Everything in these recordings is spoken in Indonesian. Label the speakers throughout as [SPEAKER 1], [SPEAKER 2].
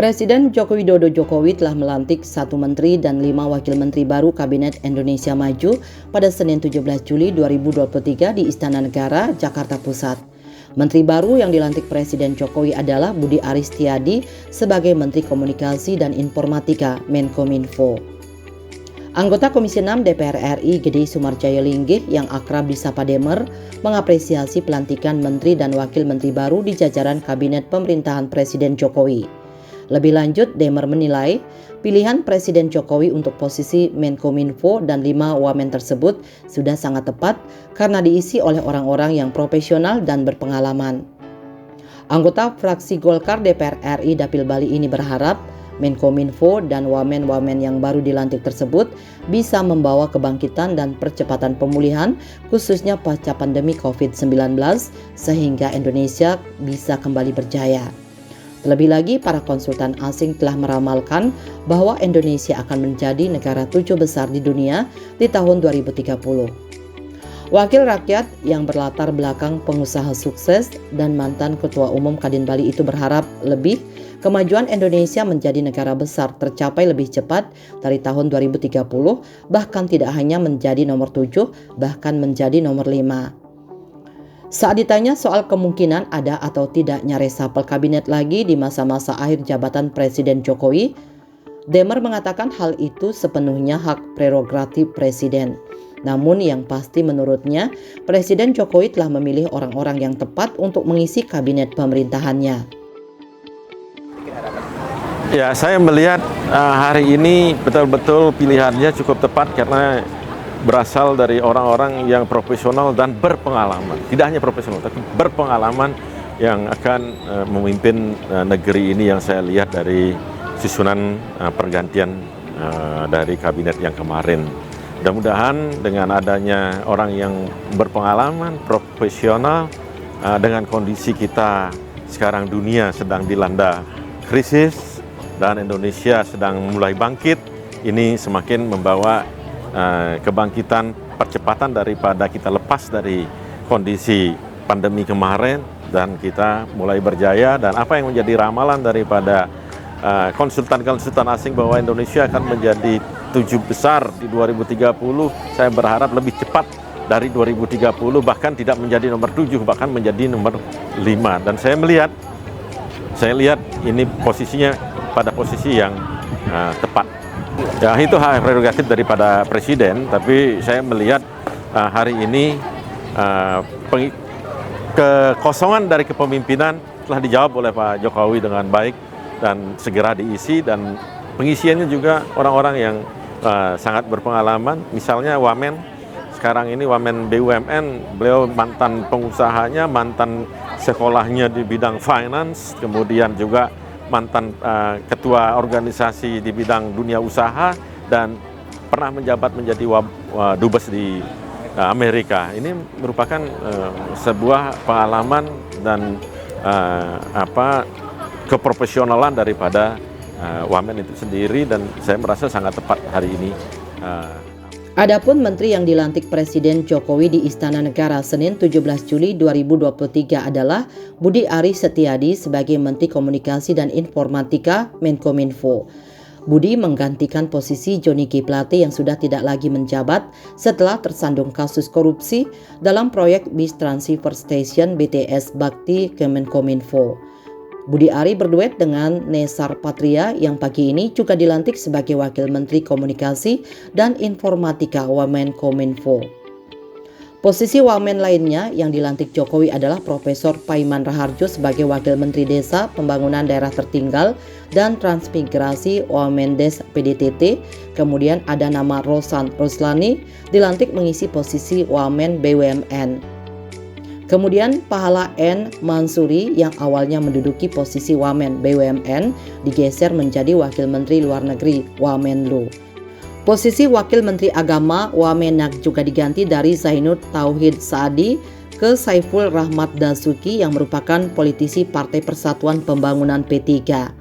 [SPEAKER 1] Presiden Joko Widodo telah melantik 1 menteri dan 5 wakil menteri baru Kabinet Indonesia Maju pada Senin 17 Juli 2023 di Istana Negara, Jakarta Pusat. Menteri baru yang dilantik Presiden Jokowi adalah Budi Aris Setiadi sebagai Menteri Komunikasi dan Informatika Menkominfo. Anggota Komisi 6 DPR RI Gede Sumarjaya Linggih yang akrab disapa Demer mengapresiasi pelantikan menteri dan wakil menteri baru di jajaran Kabinet Pemerintahan Presiden Jokowi. Lebih lanjut, Demer menilai pilihan Presiden Jokowi untuk posisi Menkominfo dan 5 wamen tersebut sudah sangat tepat karena diisi oleh orang-orang yang profesional dan berpengalaman. Anggota fraksi Golkar DPR RI Dapil Bali ini berharap Menkominfo dan wamen-wamen yang baru dilantik tersebut bisa membawa kebangkitan dan percepatan pemulihan khususnya pasca pandemi COVID-19 sehingga Indonesia bisa kembali berjaya. Terlebih lagi, para konsultan asing telah meramalkan bahwa Indonesia akan menjadi negara 7 besar di dunia di tahun 2030. Wakil rakyat yang berlatar belakang pengusaha sukses dan mantan Ketua Umum Kadin Bali itu berharap lebih kemajuan Indonesia menjadi negara besar tercapai lebih cepat dari tahun 2030, bahkan tidak hanya menjadi nomor 7, bahkan menjadi nomor 5. Saat ditanya soal kemungkinan ada atau tidaknya resapel kabinet lagi di masa-masa akhir jabatan Presiden Jokowi, Demer mengatakan hal itu sepenuhnya hak prerogatif Presiden. Namun yang pasti menurutnya, Presiden Jokowi telah memilih orang-orang yang tepat untuk mengisi kabinet pemerintahannya.
[SPEAKER 2] Ya, saya melihat hari ini betul-betul pilihannya cukup tepat karena berasal dari orang-orang yang profesional dan berpengalaman. Tidak hanya profesional, tapi berpengalaman yang akan memimpin negeri ini yang saya lihat dari susunan pergantian dari kabinet yang kemarin. Mudah-mudahan dengan adanya orang yang berpengalaman, profesional, dengan kondisi kita sekarang dunia sedang dilanda krisis dan Indonesia sedang mulai bangkit, ini semakin membawa kebangkitan, percepatan daripada kita lepas dari kondisi pandemi kemarin dan kita mulai berjaya. Dan apa yang menjadi ramalan daripada konsultan-konsultan asing bahwa Indonesia akan menjadi 7 besar di 2030, saya berharap lebih cepat dari 2030, bahkan tidak menjadi nomor 7, bahkan menjadi nomor 5. Dan saya lihat ini posisinya pada posisi yang tepat. Ya, itu hak prerogatif daripada Presiden, tapi saya melihat hari ini kekosongan dari kepemimpinan telah dijawab oleh Pak Jokowi dengan baik dan segera diisi, dan pengisiannya juga orang-orang yang sangat berpengalaman. Misalnya wamen, sekarang ini wamen BUMN, beliau mantan pengusahanya, mantan sekolahnya di bidang finance, kemudian juga mantan ketua organisasi di bidang dunia usaha dan pernah menjabat menjadi dubes di Amerika. Ini merupakan sebuah pengalaman dan keprofesionalan daripada wamen itu sendiri, dan saya merasa sangat tepat hari ini.
[SPEAKER 1] Adapun menteri yang dilantik Presiden Jokowi di Istana Negara Senin 17 Juli 2023 adalah Budi Aris Setiadi sebagai Menteri Komunikasi dan Informatika Menkominfo. Budi menggantikan posisi Johnny G. Plate yang sudah tidak lagi menjabat setelah tersandung kasus korupsi dalam proyek Bis Transceiver Station BTS Bakti Kemenkominfo. Budi Ari berduet dengan Nesar Patria yang pagi ini juga dilantik sebagai Wakil Menteri Komunikasi dan Informatika Wamenkominfo. Posisi wamen lainnya yang dilantik Jokowi adalah Profesor Paiman Raharjo sebagai Wakil Menteri Desa, Pembangunan Daerah Tertinggal dan Transmigrasi Wamendes PDTT. Kemudian ada nama Rosan Roslani dilantik mengisi posisi Wamen BUMN. Kemudian Pahala N. Mansuri yang awalnya menduduki posisi Wamen BUMN digeser menjadi Wakil Menteri Luar Negeri Wamenlu. Posisi Wakil Menteri Agama Wamenak juga diganti dari Zainud Tauhid Saadi ke Saiful Rahmat Dasuki yang merupakan politisi Partai Persatuan Pembangunan P3.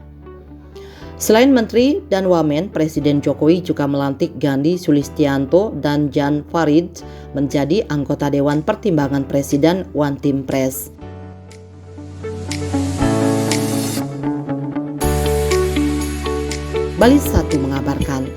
[SPEAKER 1] Selain menteri dan wamen, Presiden Jokowi juga melantik Gandhi Sulistianto dan Jan Farid menjadi anggota Dewan Pertimbangan Presiden One Team Press. Bali 1 mengabarkan,